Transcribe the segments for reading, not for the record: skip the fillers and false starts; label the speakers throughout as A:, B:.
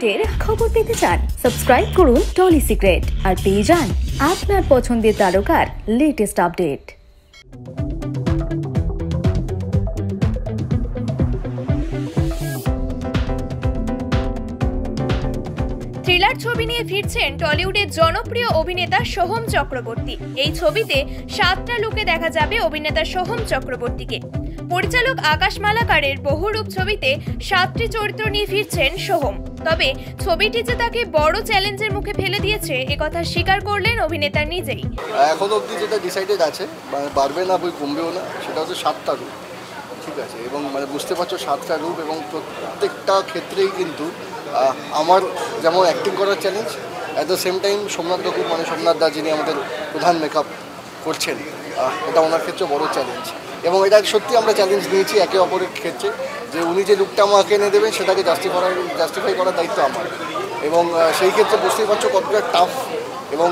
A: টলিউডের খবর পেতে চান? সাবস্ক্রাইব করুন টলি সিক্রেট আর পেয়ে যান আপনার পছন্দের তারকার লেটেস্ট আপডেট।
B: থ্রিলার ছবি নিয়ে ফিরছেন টলিউডের জনপ্রিয় অভিনেতা সোহম চক্রবর্তী। এই ছবিতে 7টা লুকে দেখা যাবে অভিনেতা সোহম চক্রবর্তীকে। পরিচালক আকাশ মালাকারের বহুরূপ ছবিতে 7টি চরিত্র নিয়ে ফিরছেন সোহম। তবে ছবিটি যে তাকে বড় চ্যালেঞ্জের মুখে ফেলে দিয়েছে একথা স্বীকার করলেন অভিনেতা নিজেই।
C: এখন অবধি যেটা ডিসাইডেড আছে, বাড়বে না বই কমবেও না, সেটা হচ্ছে 7টা রূপ, ঠিক আছে। এবং বুঝতে পারছো 7টা রূপ, এবং প্রত্যেকটা ক্ষেত্রেই কিন্তু আমার যেমন অ্যাক্টিং করার challenge, at the same time Somnath কাকু সোমনাথ দা যিনি আমাদের প্রধান মেকআপ করছেন, এটা ওনার ক্ষেত্রে বড় চ্যালেঞ্জ। এবং এটা সত্যি আমরা চ্যালেঞ্জ নিয়েছি একে অপরের ক্ষেত্রে, যে উনি যে লুকটা আমাকে এনে দেবেন সেটাকে জাস্টিফাই করার দায়িত্ব আমার। এবং সেই ক্ষেত্রে বুঝতেই পারছো কতটা টাফ। এবং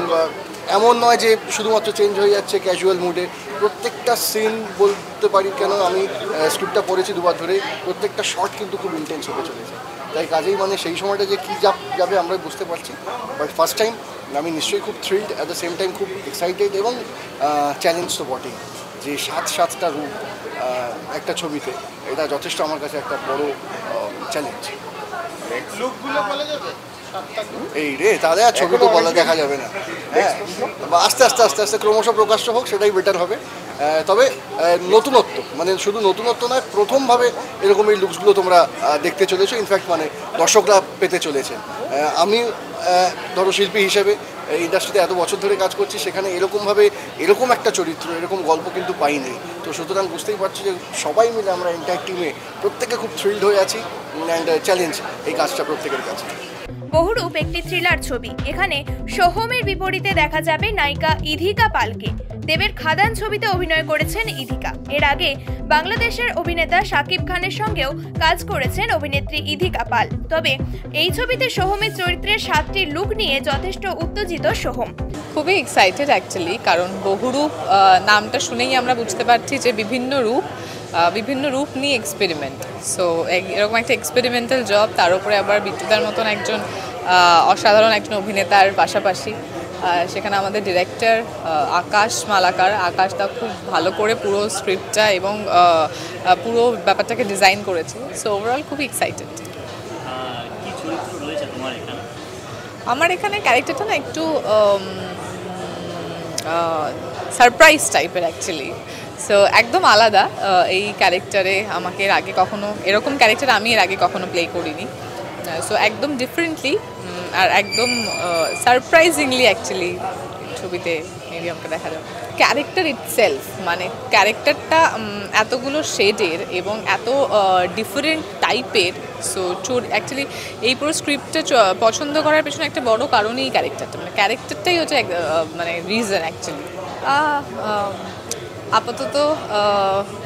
C: এমন নয় যে শুধুমাত্র চেঞ্জ হয়ে যাচ্ছে ক্যাজুয়াল মুডে, প্রত্যেকটা সিন বলতে পারি, কেন আমি স্ক্রিপ্টটা পড়েছি দুবার ধরে, প্রত্যেকটা শট কিন্তু খুব ইন্টেন্স হতে চলেছে। তাই কাজেই সেই সময়টা যে কী যাবে আমরা বুঝতে পারছি। বাট ফার্স্ট টাইম আমি নিশ্চয়ই খুব thrilled, at the same time খুব এক্সাইটেড, এবং চ্যালেঞ্জ তো বটেই, যে 7টা রূপ একটা ছবিতে, এটা যথেষ্ট আমার কাছে একটা বড় চ্যালেঞ্জ। এই রে, তাহলে আর ছবি তো বলা দেখা যাবে না। হ্যাঁ, আস্তে আস্তে আস্তে আস্তে ক্রমশ প্রকাশ্য হোক, সেটাই বেটার হবে। তবে নতুনত্ব, শুধু নতুনত্ব নয়, প্রথমভাবে এরকম এই লুকসগুলো তোমরা দেখতে চলেছো। ইনফ্যাক্ট দর্শকরা পেতে চলেছেন। আমি ধরো শিল্পী হিসেবে ইন্ডাস্ট্রিতে এত বছর ধরে কাজ করছি, সেখানে এরকম একটা চরিত্র, এরকম গল্প কিন্তু পাইনি। তো সুতরাং বুঝতেই পারছি যে সবাই মিলে আমরা এন্টায়ার টিমে প্রত্যেকে খুব থ্রিল্ড হয়ে আছি, অ্যান্ড চ্যালেঞ্জ এই কাজটা প্রত্যেকের কাছে।
B: বহুরূপ একটি থ্রিলার ছবি। এখানে সোহমের বিপরীতে দেখা যাবে নায়িকা ইধিকা পালকে। দেবের খাদান ছবিতে অভিনয় করেছেন ইধিকা। এর আগে বাংলাদেশের অভিনেতা শাকিব খানের সঙ্গেও কাজ করেছেন অভিনেত্রী ইধিকা পাল। তবে এই ছবিতে সোহমের চরিত্রের 7টি লুক নিয়ে যথেষ্ট উত্তেজিত সোহম।
D: খুবই এক্সাইটেড অ্যাকচুয়ালি, কারণ বহুরূপ নামটা শুনেই আমরা বুঝতে পারছি যে বিভিন্ন রূপ নিয়ে এক্সপেরিমেন্ট। সো এরকম একটা এক্সপেরিমেন্টাল জব, তার উপরে আবার বিদ্যুতার মতন একজন অসাধারণ একজন অভিনেতার পাশাপাশি সেখানে আমাদের ডিরেক্টর আকাশ মালাকার, আকাশটা খুব ভালো করে পুরো স্ক্রিপ্টটা এবং পুরো ব্যাপারটাকে ডিজাইন করেছে। সো ওভারঅল খুবই এক্সাইটেড। আমার এখানে ক্যারেক্টারটা না একটু সারপ্রাইজ টাইপের অ্যাকচুয়ালি। সো একদম আলাদা এই ক্যারেক্টারে। আমাকে এর আগে কখনো এরকম ক্যারেক্টার আমি এর আগে কখনো প্লে করিনি। সো একদম ডিফারেন্টলি আর একদম সারপ্রাইজিংলি অ্যাকচুয়ালি ছবিতে মেবি আমাকে দেখা যাবে। ক্যারেক্টার ইটসেলফ, ক্যারেক্টারটা এতগুলো শেডের এবং এত ডিফারেন্ট টাইপের। সো অ্যাকচুয়ালি এই পুরো স্ক্রিপ্টটা পছন্দ করার পেছনে একটা বড় কারণই ক্যারেক্টারটা, ক্যারেক্টারটাই হচ্ছে রিজন অ্যাকচুয়ালি। আপাতত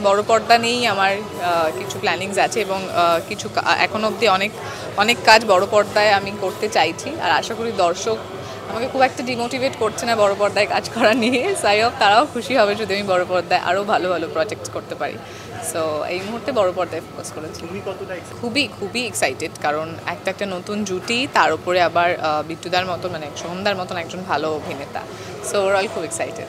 D: বড় পর্দা নিয়েই আমার কিছু প্ল্যানিংস আছে, এবং কিছু এখন অবধি অনেক কাজ বড় পর্দায় আমি করতে চাইছি। আর আশা করি দর্শক আমাকে খুব একটা ডিমোটিভেট করছে না বড় পর্দায় কাজ করা নিয়ে। সাই অফ তারাও খুশি হবে যদি আমি বড় পর্দায় আরও ভালো প্রজেক্ট করতে পারি। সো এই মুহূর্তে বড় পর্দায় ফোকাস করেছি। খুবই এক্সাইটেড, কারণ একটা নতুন জুটি, তার উপরে আবার বিদ্যুদার মতো সোহমদার মতন একজন ভালো অভিনেতা। সো ওভারঅল খুব এক্সাইটেড।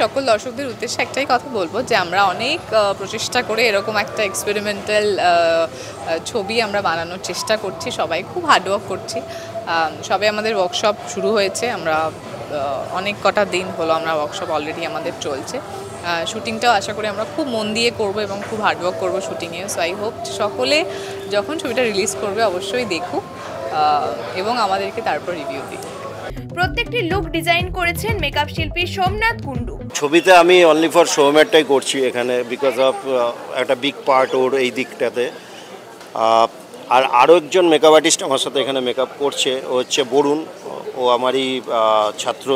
D: সকল দর্শকদের উদ্দেশ্যে একটাই কথা বলবো, যে আমরা অনেক প্রচেষ্টা করে এরকম একটা এক্সপেরিমেন্টাল ছবি আমরা বানানোর চেষ্টা করছি। সবাই খুব হার্ডওয়ার্ক করছি। সবে আমাদের ওয়ার্কশপ শুরু হয়েছে। আমরা অনেক কটা দিন হলো আমরা ওয়ার্কশপ অলরেডি আমাদের চলছে। শুটিংটাও আশা করি আমরা খুব মন দিয়ে করবো এবং খুব হার্ডওয়ার্ক করবো শুটিংয়ে। সো আই হোপ সকলে যখন ছবিটা রিলিজ করবে অবশ্যই দেখুক এবং আমাদেরকে তারপর রিভিউ দিই।
B: প্রত্যেকটি লুক ডিজাইন করেছেন মেকআপ শিল্পী সোমনাথ কুণ্ডু।
E: ছবিতে আমি অনলি ফর সোহমেরটাই করছি এখানে, বিকজ অফ একটা বিগ পার্ট ওর এই দিকটাতে। আর আরও একজন মেকআপ আর্টিস্ট আমার সাথে এখানে মেকআপ করছে, ও হচ্ছে বরুণ। ও আমারই ছাত্র,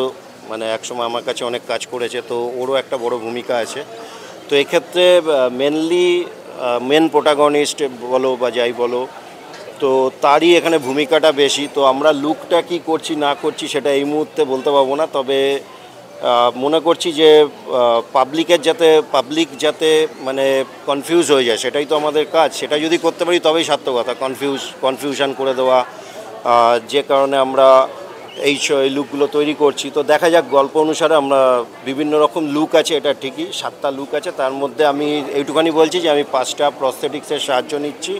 E: একসময় আমার কাছে অনেক কাজ করেছে, তো ওরও একটা বড় ভূমিকা আছে। তো এক্ষেত্রে মেন প্রোটাগনিস্ট বলো বা যাই বলো, তো তারই এখানে ভূমিকাটা বেশি। তো আমরা লুকটা কি করছি না করছি সেটা এই মুহূর্তে বলতে পারবো না। তবে মনে করছি যে পাবলিক যাতে কনফিউজ হয়ে যায়, সেটাই তো আমাদের কাজ। সেটা যদি করতে পারি তবেই সার্থকতা। কনফিউশন করে দেওয়া যে কারণে আমরা এই লুকগুলো তৈরি করছি। তো দেখা যাক, গল্প অনুসারে আমরা বিভিন্ন রকম লুক আছে, এটা ঠিকই 7টা লুক আছে। তার মধ্যে আমি এইটুখানি বলছি যে আমি 5টা প্রস্থেটিক্সের সাহায্য নিচ্ছি,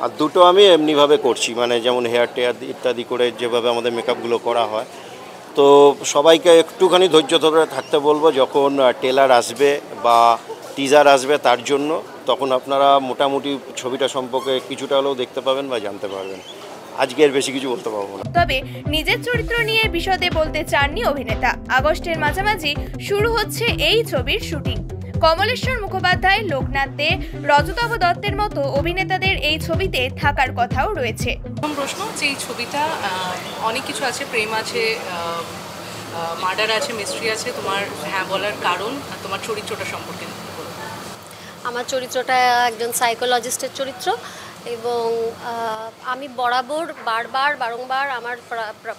E: আর 2টো আমি এমনিভাবে করছি, মানে যেমন হেয়ার টেয়ার ইত্যাদি করে যেভাবে আমাদের মেকআপগুলো করা হয়। তো সবাইকে একটুখানি ধৈর্য ধরে থাকতে বলবো, যখন ট্রেলার আসবে বা টিজার আসবে তার জন্য, তখন আপনারা মোটামুটি ছবিটা সম্পর্কে কিছুটা হলেও দেখতে পাবেন বা জানতে পারবেন। আজকে এর বেশি কিছু বলতে পারবো না।
B: তবে নিজের চরিত্র নিয়ে বিশদে বলতে চাননি অভিনেতা। আগস্টের মাঝামাঝি শুরু হচ্ছে এই ছবির শুটিং। কমলেশ্বর মুখোপাধ্যায়, লোকনাথ দে, রজতাভ দত্তের মতো অভিনেতাদের এই ছবিতে থাকার কথাও রয়েছে।
D: প্রথম প্রশ্ন যে এই ছবিটা অনেক কিছু আছে, প্রেম আছে, মার্ডার আছে, মিস্ট্রি আছে। তোমার হ্যাঁ বলার কারণ আর তোমার চরিত্রটা সম্পর্কে বলো।
F: আমার চরিত্রটা একজন সাইকোলজিস্টের চরিত্র, এবং আমি বারংবার আমার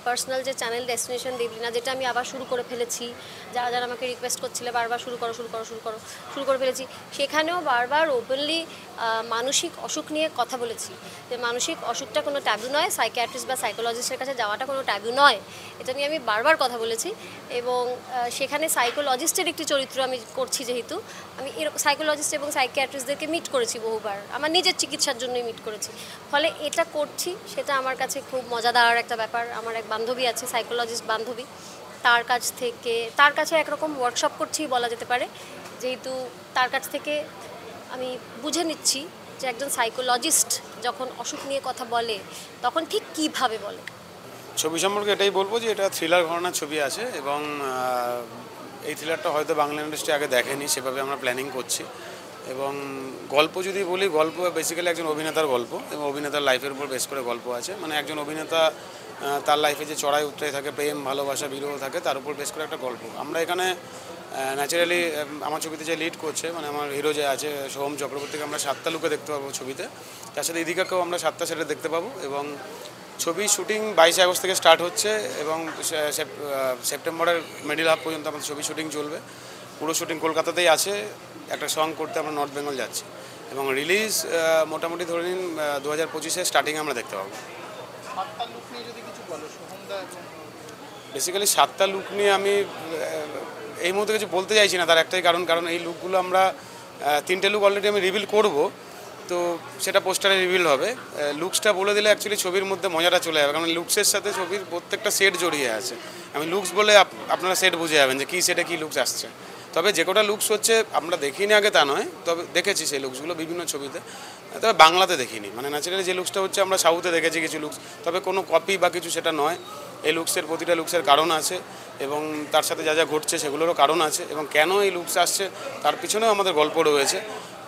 F: পার্সোনাল যে চ্যানেল ডেস্টিনেশন দেবলিনা, যেটা আমি আবার শুরু করে ফেলেছি, যারা আমাকে রিকোয়েস্ট করছিলে বারবার শুরু করে ফেলেছি, সেখানেও বারবার ওপেনলি মানসিক অসুখ নিয়ে কথা বলেছি, যে মানসিক অসুখটা কোনো ট্যাবু নয়, সাইকিয়াট্রিস্ট বা সাইকোলজিস্টের কাছে যাওয়াটা কোনো ট্যাবু নয়, এটা নিয়ে আমি বারবার কথা বলেছি। এবং সেখানে সাইকোলজিস্টের একটি চরিত্র আমি করছি, যেহেতু আমি সাইকোলজিস্ট এবং সাইকিয়াট্রিস্টদেরকে মিট করেছি বহুবার, আমার নিজের চিকিৎসার জন্যই মিট করেছি, ফলে এটা করছি, সেটা আমার কাছে খুব মজাদার একটা ব্যাপার। আমার এক বান্ধবী আছে, সাইকোলজিস্ট বান্ধবী, তার কাছে একরকম ওয়ার্কশপ করছি বলা যেতে পারে, যেহেতু তার কাছ থেকে আমি বুঝে নিচ্ছি যে একজন সাইকোলজিস্ট যখন অসুখ নিয়ে কথা বলে তখন ঠিক কীভাবে বলে।
G: ছবি সম্পর্কে এটাই বলবো যে এটা থ্রিলার ঘরানার ছবি আছে, এবং এই থ্রিলারটা হয়তো বাংলা ইন্ডাস্ট্রি আগে দেখেনি, সেভাবে আমরা প্ল্যানিং করছি। এবং গল্প যদি বলি, গল্প বেসিক্যালি একজন অভিনেতার গল্প, এবং অভিনেতার লাইফের উপর বেস করে গল্প আছে। মানে একজন অভিনেতা তার লাইফে যে চড়াই উতরাই থাকে, প্রেম, ভালোবাসা, বিরহ থাকে, তার উপর বেস করে একটা গল্প। আমরা এখানে ন্যাচারালি আমার ছবিতে যে লিড করছে, মানে আমার হিরো যে আছে সোহম চক্রবর্তীকে আমরা 7টা লুকে দেখতে পাবো ছবিতে, তার সাথে ইদিকাকেও আমরা 7টা সেটে দেখতে পাবো। এবং ছবি শুটিং 22 আগস্ট থেকে স্টার্ট হচ্ছে, এবং সেপ্টেম্বরের মিডিল হাফ পর্যন্ত আমাদের ছবি শুটিং চলবে। পুরো শুটিং কলকাতাতেই আছে, একটা সং করতে আমরা নর্থ বেঙ্গল যাচ্ছি, এবং রিলিজ মোটামুটি ধরে নিন 2025-এর স্টার্টিংয়ে আমরা দেখতে পাবো। বেসিক্যালি 7টা লুক নিয়ে আমি এই মুহূর্তে কিছু বলতে চাইছি না, তার একটাই কারণ এই লুকগুলো আমরা 3টে লুক অলরেডি আমি রিভিল করব, তো সেটা পোস্টারে রিভিল হবে। লুকসটা বলে দিলে অ্যাকচুয়ালি ছবির মধ্যে মজাটা চলে যাবে, কারণ লুকসের সাথে ছবির প্রত্যেকটা সেট জড়িয়ে আছে। আমি লুকস বলে আপনারা সেট বুঝে যাবেন যে কী সেটে কী লুকস আসছে। তবে যে কটা লুকস হচ্ছে আমরা দেখিনি আগে তা নয়, তবে দেখেছি সেই লুকসগুলো বিভিন্ন ছবিতে, তবে বাংলাতে দেখিনি। মানে ন্যাচারালি যে লুকসটা হচ্ছে আমরা সাউথে দেখেছি কিছু লুকস, তবে কোনো কপি বা কিছু সেটা নয়। এই লুকসের প্রতিটা লুকসের কারণ আছে, এবং তার সাথে যা ঘটছে সেগুলোরও কারণ আছে, এবং কেন এই লুকস আসছে তার পিছনেও আমাদের গল্প রয়েছে।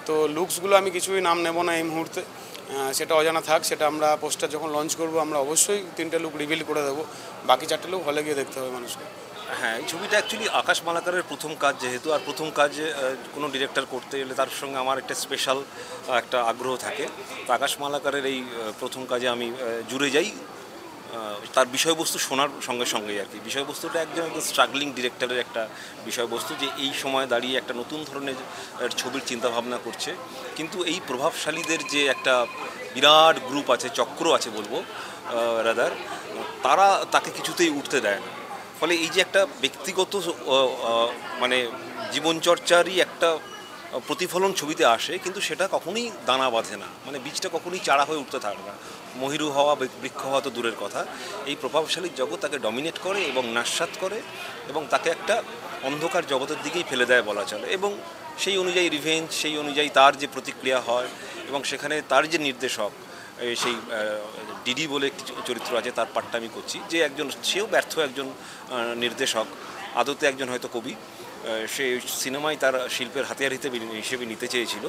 G: তো লুকসগুলো আমি কিছুই নাম নেব না এই মুহূর্তে, সেটা অজানা থাক। সেটা আমরা পোস্টার যখন লঞ্চ করব আমরা অবশ্যই 3টে লুক রিভিল করে দেবো, বাকি 4টে লুক হলে গিয়ে দেখতে হবে মানুষকে।
H: হ্যাঁ, এই ছবিটা অ্যাকচুয়ালি আকাশ মালাকারের প্রথম কাজ, যেহেতু আর প্রথম কাজ কোনো ডিরেক্টর করতে গেলে তার সঙ্গে আমার একটা স্পেশাল একটা আগ্রহ থাকে। তো আকাশ মালাকারের এই প্রথম কাজে আমি জুড়ে যাই, তার বিষয়বস্তু শোনার সঙ্গে সঙ্গেই আর কি। বিষয়বস্তুটা একজন স্ট্রাগলিং ডিরেক্টরের একটা বিষয়বস্তু, যে এই সময় দাঁড়িয়ে একটা নতুন ধরনের ছবির চিন্তাভাবনা করছে, কিন্তু এই প্রভাবশালীদের যে একটা বিরাট গ্রুপ আছে, চক্র আছে বলবো রাদার, তারা তাকে কিছুতেই উঠতে দেয় না। ফলে এই যে একটা ব্যক্তিগত মানে জীবনচর্চারই একটা প্রতিফলন ছবিতে আসে, কিন্তু সেটা কখনোই দানা বাঁধে না, মানে বীজটা কখনোই চারা হয়ে উঠতে থাকে না। মহিরু হওয়া, বৃক্ষ হওয়া তো দূরের কথা, এই প্রভাবশালী জগৎ তাকে ডমিনেট করে এবং নাস্বাত করে, এবং তাকে একটা অন্ধকার জগতের দিকেই ফেলে দেয় বলা চলে। এবং সেই অনুযায়ী রিভেঞ্জ, সেই অনুযায়ী তার যে প্রতিক্রিয়া হয়, এবং সেখানে তার যে নির্দেশক, সেই ডিডি বলে একটি চরিত্র আছে, তার পাঠটা আমি করছি, যে সেও ব্যর্থ একজন নির্দেশক, আদতে একজন হয়তো কবি। সে সিনেমায় তার শিল্পের হাতিয়ার হিসেবে নিতে চেয়েছিল,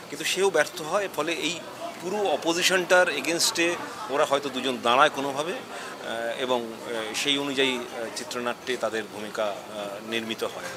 H: কিন্তু সেও ব্যর্থ হয়। ফলে এই পুরো অপোজিশনটার এগেনস্টে ওরা হয়তো দুজন দাঁড়ায় কোনোভাবে, এবং সেই অনুযায়ী চিত্রনাট্যে তাদের ভূমিকা নির্মিত হয়।